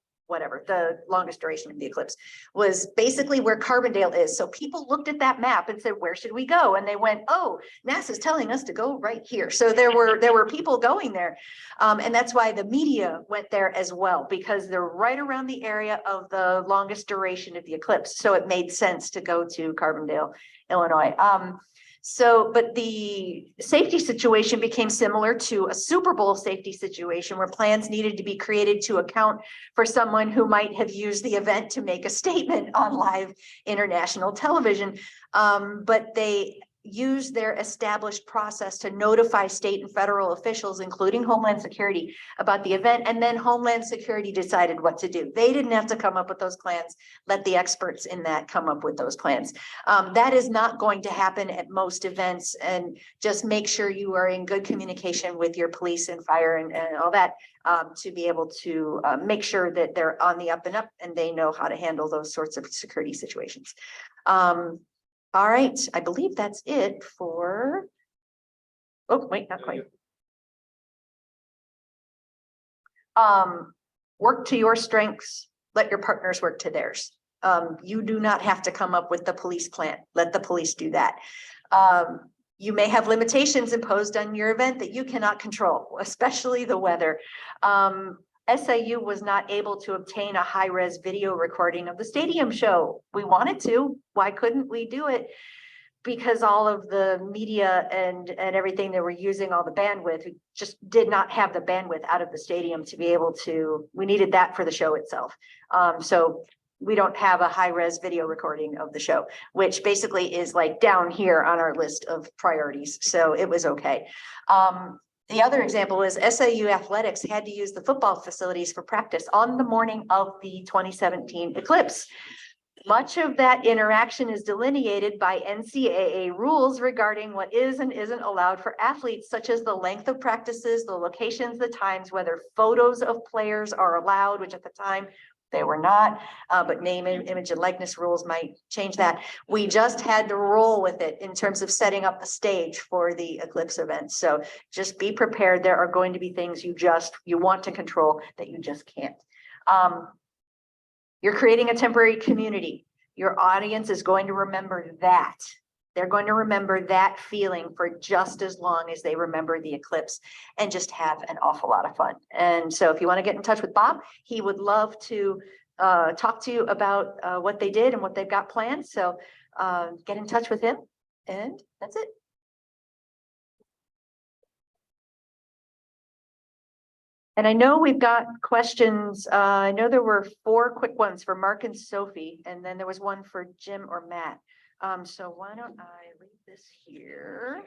longest duration of the eclipse was basically where Carbondale is. So people looked at that map and said, where should we go? And they went, oh, NASA's telling us to go right here. So there were people going there. And that's why the media went there as well, because they're right around the area of the longest duration of the eclipse. So it made sense to go to Carbondale, Illinois. So, but the safety situation became similar to a Super Bowl safety situation where plans needed to be created to account for someone who might have used the event to make a statement on live international television. But they used their established process to notify state and federal officials, including Homeland Security, about the event. And then Homeland Security decided what to do. They didn't have to come up with those plans. Let the experts in that come up with those plans. That is not going to happen at most events, and just make sure you are in good communication with your police and fire and all that to be able to make sure that they're on the up and up and they know how to handle those sorts of security situations. All right, I believe that's it for, oh, wait, not quite. Work to your strengths, let your partners work to theirs. You do not have to come up with the police plan. Let the police do that. You may have limitations imposed on your event that you cannot control, especially the weather. SIU was not able to obtain a high-res video recording of the stadium show. We wanted to. Why couldn't we do it? Because all of the media and everything that we're using, all the bandwidth, we just did not have the bandwidth out of the stadium to be able to, we needed that for the show itself. So we don't have a high-res video recording of the show, which basically is like down here on our list of priorities. So it was okay. The other example is SIU athletics had to use the football facilities for practice on the morning of the 2017 Eclipse. Much of that interaction is delineated by NCAA rules regarding what is and isn't allowed for athletes, such as the length of practices, the locations, the times, whether photos of players are allowed, which at the time they were not, but name, image, and likeness rules might change that. We just had to roll with it in terms of setting up the stage for the Eclipse event. So just be prepared. There are going to be things you want to control that you just can't. You're creating a temporary community. Your audience is going to remember that. They're going to remember that feeling for just as long as they remember the Eclipse, and just have an awful lot of fun. And so if you want to get in touch with Bob, he would love to talk to you about what they did and what they've got planned. So get in touch with him, and that's it. And I know we've got questions. I know there were 4 quick ones for Mark and Sophie, and then there was one for Jim or Matt. So why don't I read this here?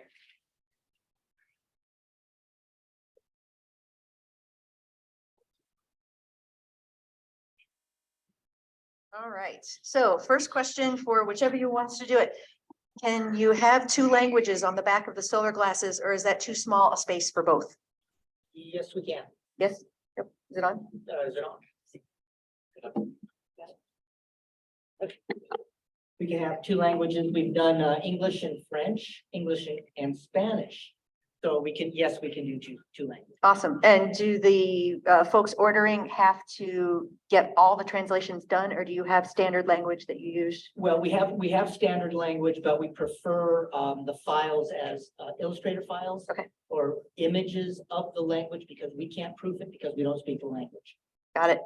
All right, so first question for whichever you wants to do it. Can you have 2 languages on the back of the solar glasses, or is that too small a space for both? Yes, we can. Yes, yep. Is it on? Is it on? Okay. We can have 2 languages. We've done English and French, English and Spanish. So we can, yes, we can do two languages. Awesome. And do the folks ordering have to get all the translations done, or do you have standard language that you use? Well, we have standard language, but we prefer the files as Illustrator files. Okay. Or images of the language, because we can't proof it because we don't speak the language. Got it.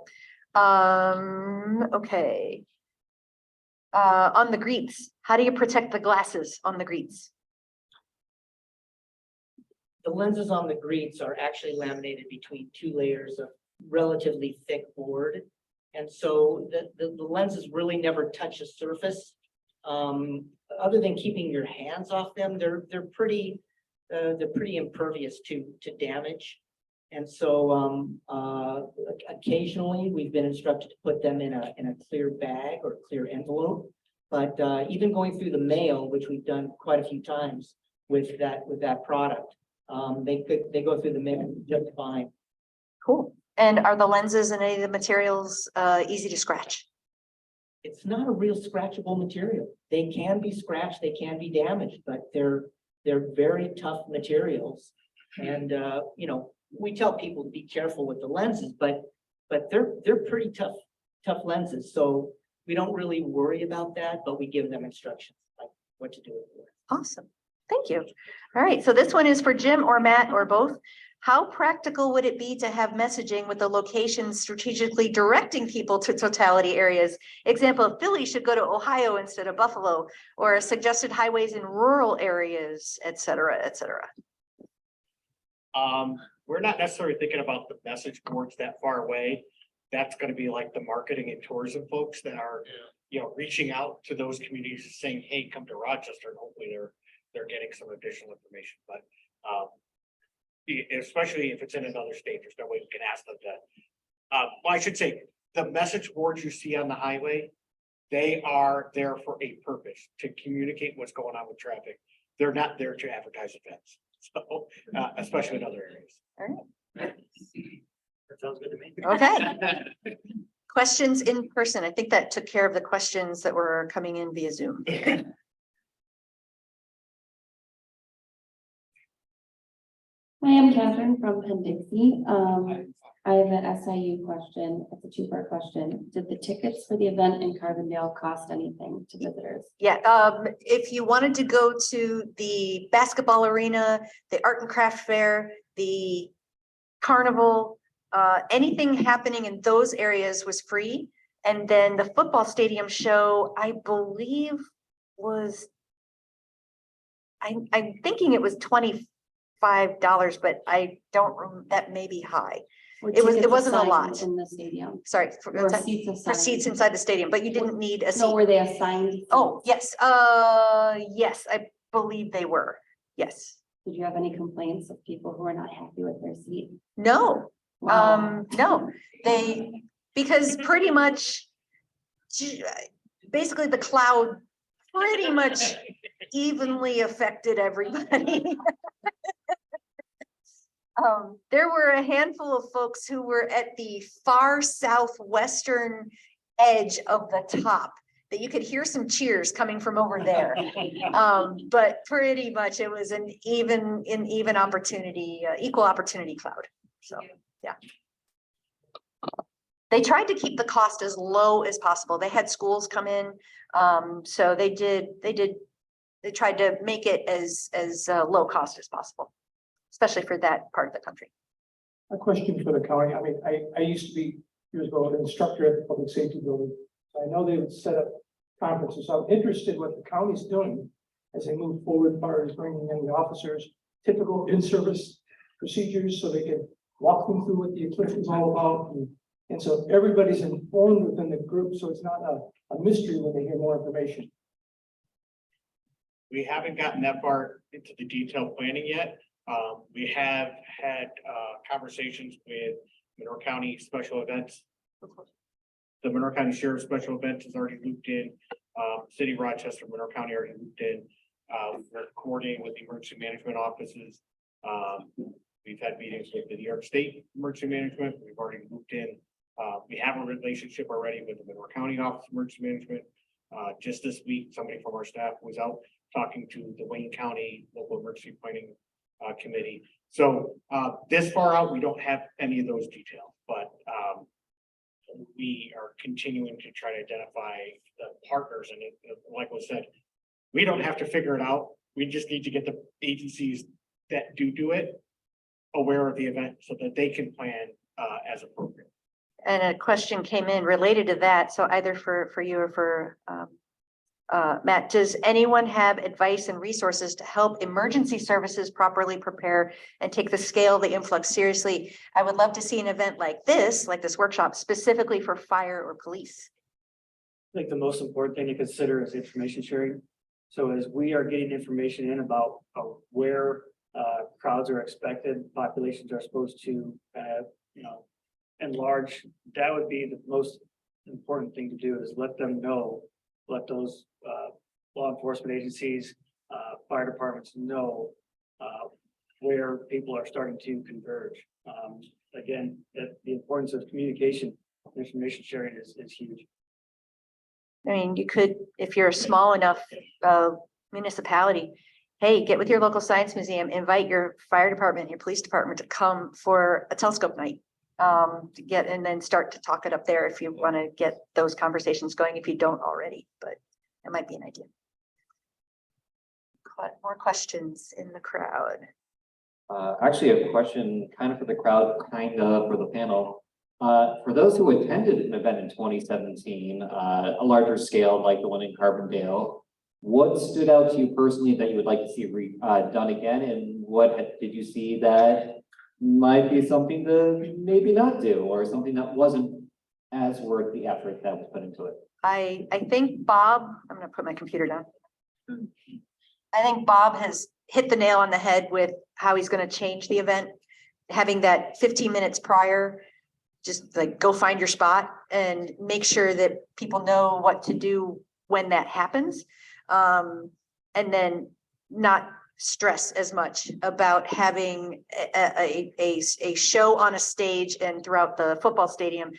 Okay. On the greets, how do you protect the glasses on the greets? The lenses on the greets are actually laminated between 2 layers of relatively thick board. And so the lenses really never touch a surface. Other than keeping your hands off them, they're pretty impervious to damage. And so occasionally we've been instructed to put them in a clear bag or clear envelope. But even going through the mail, which we've done quite a few times with that product, they go through the mail just fine. Cool. And are the lenses and any of the materials easy to scratch? It's not a real scratchable material. They can be scratched, they can be damaged, but they're very tough materials. And you know, we tell people to be careful with the lenses, but they're pretty tough lenses. So we don't really worry about that, but we give them instructions like what to do with it. Awesome. Thank you. All right. So this one is for Jim or Matt or both. how practical would it be to have messaging with the location strategically directing people to totality areas? Example, Philly should go to Ohio instead of Buffalo, or suggested highways in rural areas, et cetera, et cetera. We're not necessarily thinking about the message boards that far away. That's gonna be like the marketing and tourism folks that are, you know, reaching out to those communities saying, hey, come to Rochester, and hopefully they're getting some additional information, but especially if it's in another state, there's no way we can ask them to. Well, I should say, the message boards you see on the highway, they are there for a purpose, to communicate what's going on with traffic. They're not there to advertise events, so, especially in other areas. All right. That sounds good to me. Okay. Questions in person. I think that took care of the questions that were coming in via Zoom. Hi, I'm Catherine from Penn-Dixie. I have an SIU question. It's a two-part question. Did the tickets for the event in Carbondale cost anything to visitors? Yeah, if you wanted to go to the basketball arena, the art and craft fair, the carnival, anything happening in those areas was free. And then the football stadium show, I believe was, I'm thinking it was $25, but I don't, that may be high. Were It tickets wasn't a assigned lot. in the stadium. Sorry, Or seats for assigned? seats inside the stadium, but you didn't need a No, seat. were they assigned? Oh, seats? yes, yes, I believe they were, yes. Did you have any complaints of people who are not happy with their seat? No, Wow. no, because pretty much, basically the cloud pretty much evenly affected everybody. There were a handful of folks who were at the far southwestern edge of the top that you could hear some cheers coming from over there. But pretty much it was an even opportunity, equal opportunity cloud. So, yeah. They tried to keep the cost as low as possible. They had schools come in. So they tried to make it as low cost as possible, especially for that part of the country. A question for the county. I mean, I used to be years ago an instructor at the public safety building. I know they would set up conferences. I'm interested what the county's doing as they move forward as far as bringing in the officers, typical in-service procedures, so they can walk them through what the Eclipse is all about. And so everybody's informed within the group, so it's not a mystery when they hear more information. We haven't gotten that far into the detailed planning yet. We have had conversations with Monroe County Special Events. The Monroe County Sheriff Special Events has already looped in. City of Rochester, Monroe County already looped in. We're coordinating with the emergency management offices. We've had meetings with the New York State Emergency Management. We've already looped in. We have a relationship already with the Monroe County Office of Emergency Management. Just this week, somebody from our staff was out talking to the Wayne County Local Emergency Planning Committee. So this far out, we don't have any of those details, but we are continuing to try to identify the partners. And like was said, we don't have to figure it out. We just need to get the agencies that do it aware of the event so that they can plan as appropriate. And a question came in related to that. So either for you or for Matt, does anyone have advice and resources to help emergency services properly prepare and take the scale of the influx seriously? I would love to see an event like this workshop specifically for fire or police. I think the most important thing to consider is information sharing. So as we are getting information in about where crowds are expected, populations are supposed to, enlarge, that would be the most important thing to do, is let them know, let those law enforcement agencies, fire departments know where people are starting to converge. Again, the importance of communication, information sharing is huge. I mean, you could, if you're a small enough municipality, hey, get with your local science museum, invite your fire department, your police department to come for a telescope night. And then start to talk it up there if you want to get those conversations going, if you don't already, but it might be an idea. More questions in the crowd. Actually, a question kind of for the crowd, kind of for the panel. For those who attended an event in 2017, a larger scale like the one in Carbondale, what stood out to you personally that you would like to see done again? And what did you see that might be something to maybe not do, or something that wasn't as worth the effort that was put into it? I think Bob, I'm gonna put my computer down. I think Bob has hit the nail on the head with how he's gonna change the event. Having that 15 minutes prior, just like go find your spot and make sure that people know what to do when that happens. And then not stress as much about having a show on a stage and throughout the football stadium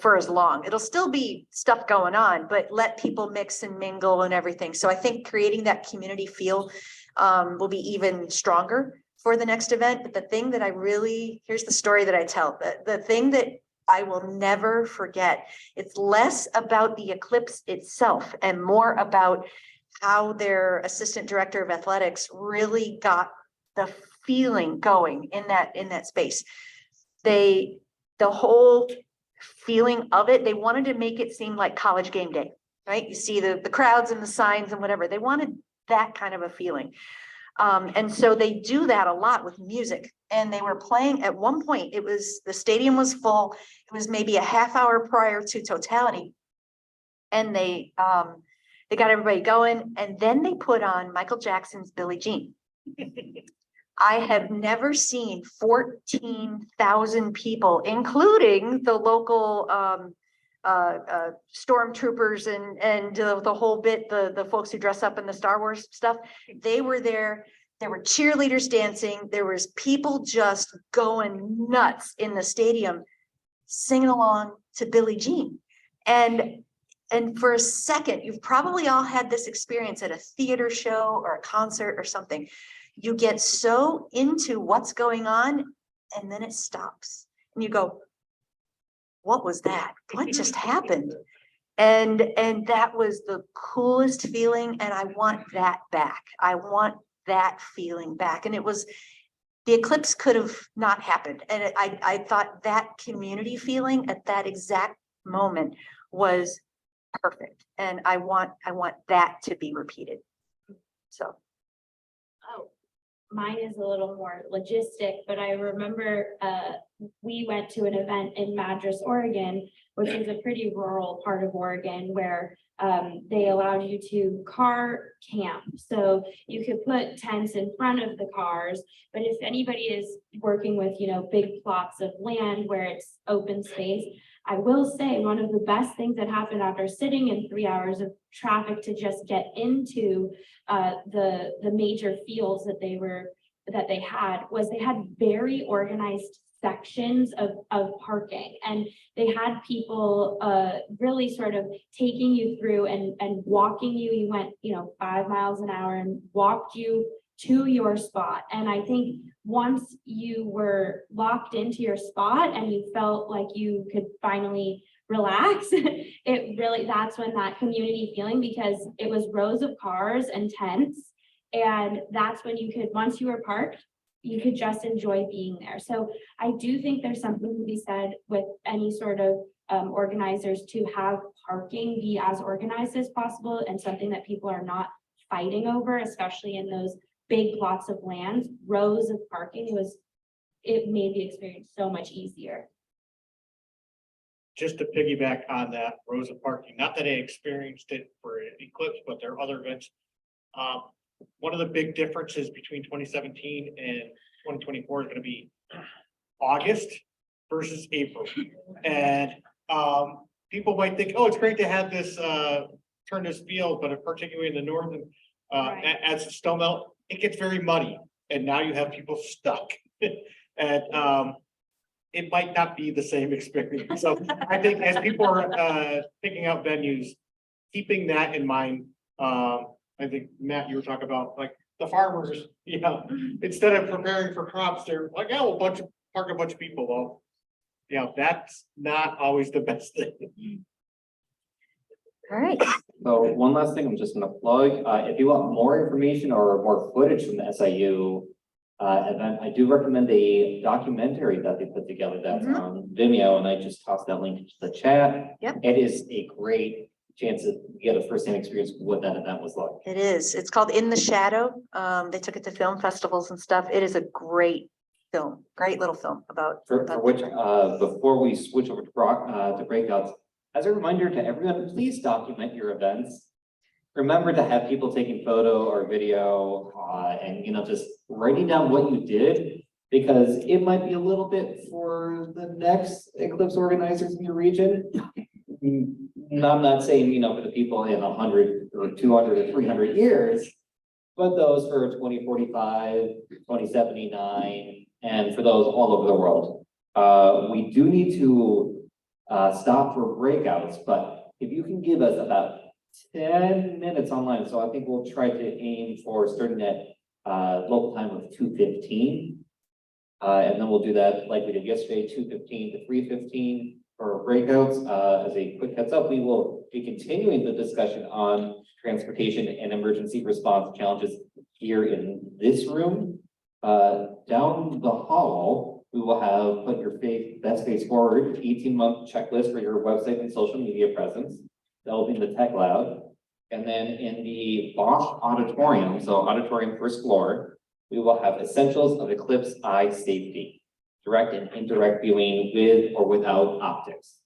for as long. It'll still be stuff going on, but let people mix and mingle and everything. So I think creating that community feel will be even stronger for the next event. But the thing that here's the story that I tell, the thing that I will never forget, it's less about the Eclipse itself and more about how their assistant director of athletics really got the feeling going in that space. The whole feeling of it, they wanted to make it seem like college game day, right? You see the crowds and the signs and whatever. They wanted that kind of a feeling. And so they do that a lot with music. And they were playing at one point, the stadium was full. It was maybe a half hour prior to totality. And they got everybody going. And then they put on Michael Jackson's Billie Jean. I have never seen 14,000 people, including the local stormtroopers and the whole bit, the folks who dress up in the Star Wars stuff. They were there. There were cheerleaders dancing. There was people just going nuts in the stadium, singing along to Billie Jean. And for a second, you've probably all had this experience at a theater show or a concert or something. You get so into what's going on and then it stops and you go, what was that? What just happened? And that was the coolest feeling. And I want that back. I want that feeling back. And the Eclipse could have not happened. And I thought that community feeling at that exact moment was perfect. And I want that to be repeated. So. Oh, mine is a little more logistic, but I remember we went to an event in Madras, Oregon, which is a pretty rural part of Oregon where they allowed you to car camp. So you could put tents in front of the cars, but if anybody is working with, big plots of land where it's open space, I will say one of the best things that happened after sitting in 3 hours of traffic to just get into the major fields that they had was they had very organized sections of parking, and they had people really sort of taking you through and walking you. You went 5 miles an hour and walked you to your spot. And I think once you were locked into your spot and you felt like you could finally relax, that's when that community feeling, because it was rows of cars and tents. And that's when once you were parked, you could just enjoy being there. So I do think there's something to be said with any sort of organizers to have parking be as organized as possible and something that people are not fighting over, especially in those big plots of land. Rows of parking it made the experience so much easier. Just to piggyback on that, rows of parking, not that I experienced it for Eclipse, but there are other events. One of the big differences between 2017 and 2024 is going to be August versus April. And people might think, oh, it's great to have this turn this field, but particularly in the northern, as the snow melt, it gets very muddy. And now you have people stuck. And it might not be the same experience. So I think as people are picking out venues, keeping that in mind, I think, Matt, you were talking about like the farmers, instead of preparing for crops, they're like, oh, park a bunch of people. Well, that's not always the best thing. All right. So one last thing I'm just gonna plug, if you want more information or more footage from the SIU event, I do recommend a documentary that they put together that's on Vimeo, and I just tossed that link into the chat. Yep. It is a great chance to get a firsthand experience of what that event was like. It is. It's called In the Shadow. They took it to film festivals and stuff. It is a great film, great little film about. For which, before we switch over to breakouts, as a reminder to everyone, please document your events. Remember to have people taking photo or video, and just writing down what you did, because it might be a little bit for the next Eclipse organizers in your region. I'm not saying, for the people in 100 or 200 or 300 years, but those for 2045, 2079, and for those all over the world. We do need to stop for breakouts, but if you can give us about 10 minutes online, so I think we'll try to aim for starting at local time of 2:15. And then we'll do that like we did yesterday, 2:15 to 3:15 for breakouts. As a quick heads up, we will be continuing the discussion on transportation and emergency response challenges here in this room. Down the hall, we will have put your best face forward, 18-month checklist for your website and social media presence. That will be in the tech lab. And then in the Bosch auditorium, so auditorium first floor, we will have essentials of Eclipse eye safety, direct and indirect viewing with or without optics.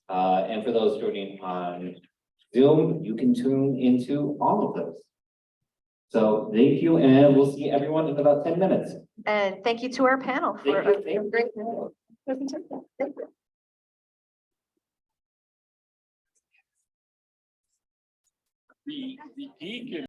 And for those joining on Zoom, you can tune into all of those. So thank you, and we'll see everyone in about 10 minutes. And thank you to our panel for Thank you. a great presentation. Thank you. The geek